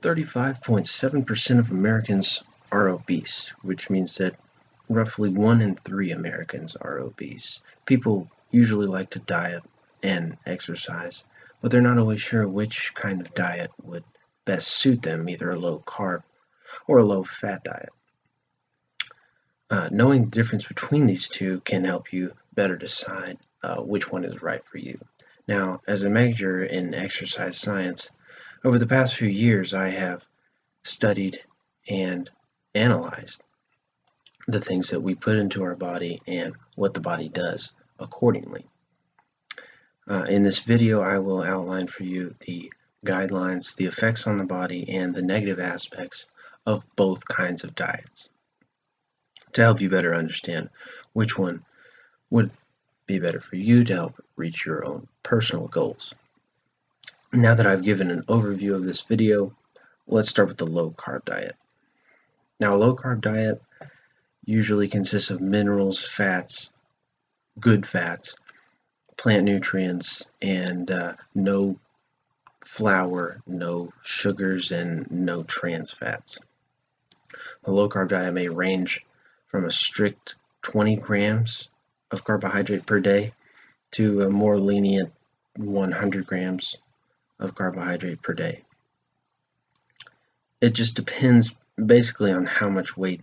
35.7% of Americans are obese, which means that roughly 1 in 3 Americans are obese. People usually like to diet and exercise, but they're not always sure which kind of diet would best suit them, either a low carb or a low fat diet. Knowing the difference between these two can help you better decide which one is right for you. Now, as a major in exercise science, over the past few years I have studied and analyzed the things that we put into our body and what the body does accordingly. In this video, I will outline for you the guidelines, the effects on the body, and the negative aspects of both kinds of diets to help you better understand which one would be better for you to help reach your own personal goals. Now that I've given an overview of this video, let's start with the low carb diet. Now, a low carb diet usually consists of minerals, fats, good fats, plant nutrients, and no flour, no sugars, and no trans fats. The low carb diet may range from a strict 20 grams of carbohydrate per day to a more lenient 100 grams of carbohydrate per day. It just depends basically on how much weight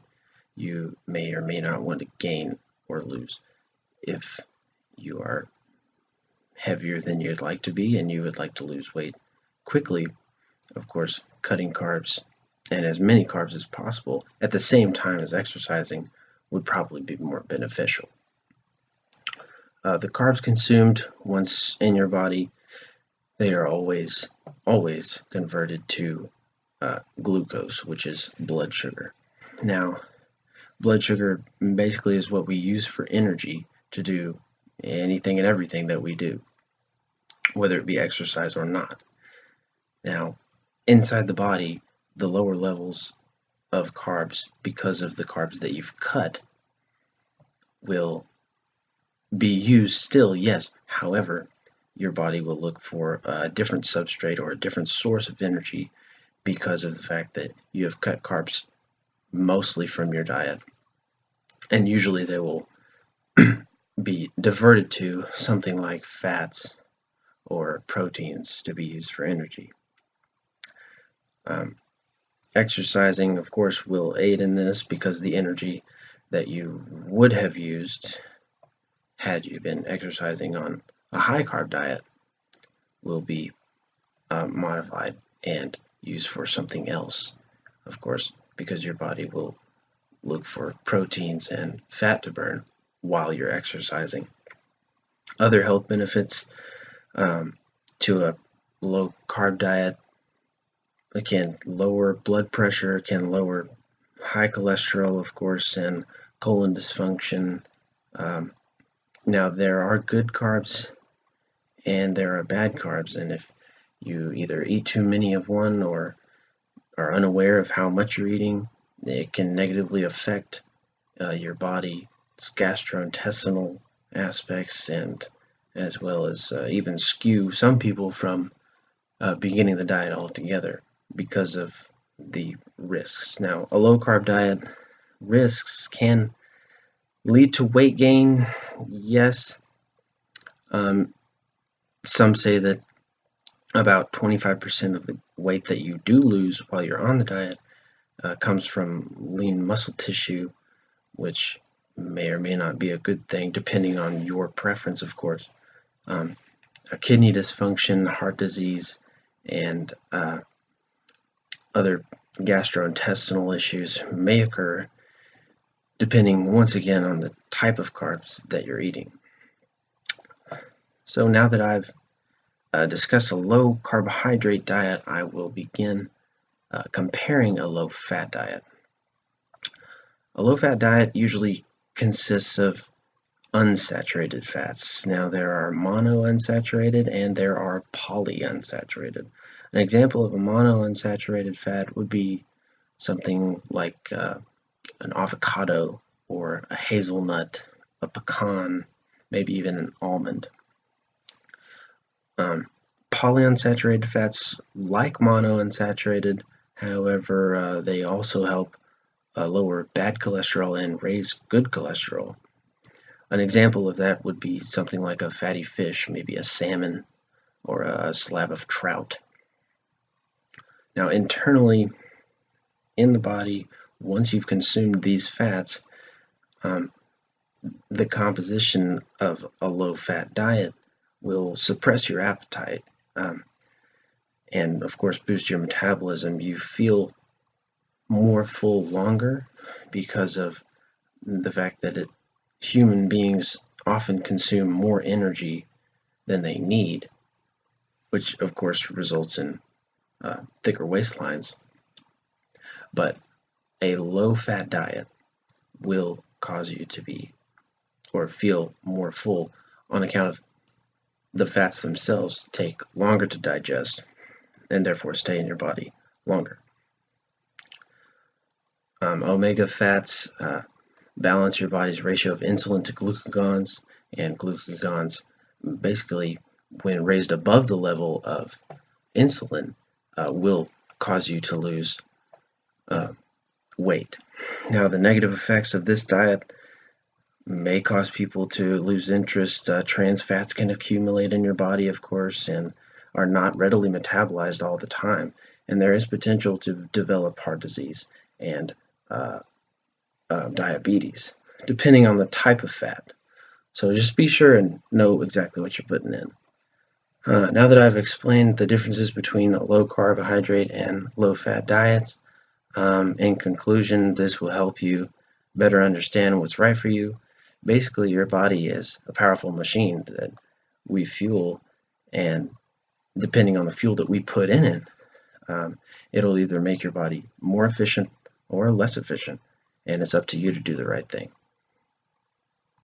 you may or may not want to gain or lose. If you are heavier than you'd like to be and you would like to lose weight quickly, of course, cutting carbs and as many carbs as possible at the same time as exercising would probably be more beneficial. The carbs consumed once in your body, they are always converted to glucose, which is blood sugar. Now, blood sugar basically is what we use for energy to do anything and everything that we do, whether it be exercise or not. Now, inside the body, the lower levels of carbs, because of the carbs that you've cut, will be used still, yes. However, your body will look for a different substrate or a different source of energy because of the fact that you have cut carbs mostly from your diet, and usually they will be diverted to something like fats or proteins to be used for energy. Exercising, of course, will aid in this because the energy that you would have used had you been exercising on a high carb diet will be modified and used for something else, of course, because your body will look for proteins and fat to burn while you're exercising. Other health benefits to a low carb diet: it can lower blood pressure, can lower high cholesterol, of course, and colon dysfunction. Now, there are good carbs and there are bad carbs, and if you either eat too many of one or are unaware of how much you're eating, it can negatively affect your body's gastrointestinal aspects, and as well as even skew some people from beginning the diet altogether because of the risks. Now, a low carb diet risks can lead to weight gain, yes. Some say that about 25% of the weight that you do lose while you're on the diet comes from lean muscle tissue, which may or may not be a good thing depending on your preference, of course. Kidney dysfunction, heart disease, and other gastrointestinal issues may occur depending, once again, on the type of carbs that you're eating. So now that I've discussed a low carbohydrate diet, I will begin comparing a low fat diet. A low fat diet usually consists of unsaturated fats. Now, there are monounsaturated and there are polyunsaturated. An example of a monounsaturated fat would be something like an avocado or a hazelnut, a pecan, maybe even an almond. Polyunsaturated fats, like monounsaturated, However, they also help lower bad cholesterol and raise good cholesterol. An example of that would be something like a fatty fish, maybe a salmon or a slab of trout. Now, internally in the body, once you've consumed these fats, the composition of a low-fat diet will suppress your appetite and, of course, boost your metabolism. You feel more full longer because of the fact that human beings often consume more energy than they need, which, of course, results in thicker waistlines. But a low-fat diet will cause you to be or feel more full on account of the fats themselves take longer to digest and therefore stay in your body longer. Omega fats balance your body's ratio of insulin to glucagons, and glucagons basically, when raised above the level of insulin, will cause you to lose weight. Now, the negative effects of this diet may cause people to lose interest. Trans fats can accumulate in your body, of course, and are not readily metabolized all the time. And there is potential to develop heart disease and diabetes, depending on the type of fat. So just be sure and know exactly what you're putting in. Now that I've explained the differences between low carbohydrate and low fat diets, in conclusion, this will help you better understand what's right for you. Basically, your body is a powerful machine that we fuel, and depending on the fuel that we put in it, it'll either make your body more efficient or less efficient, and it's up to you to do the right thing.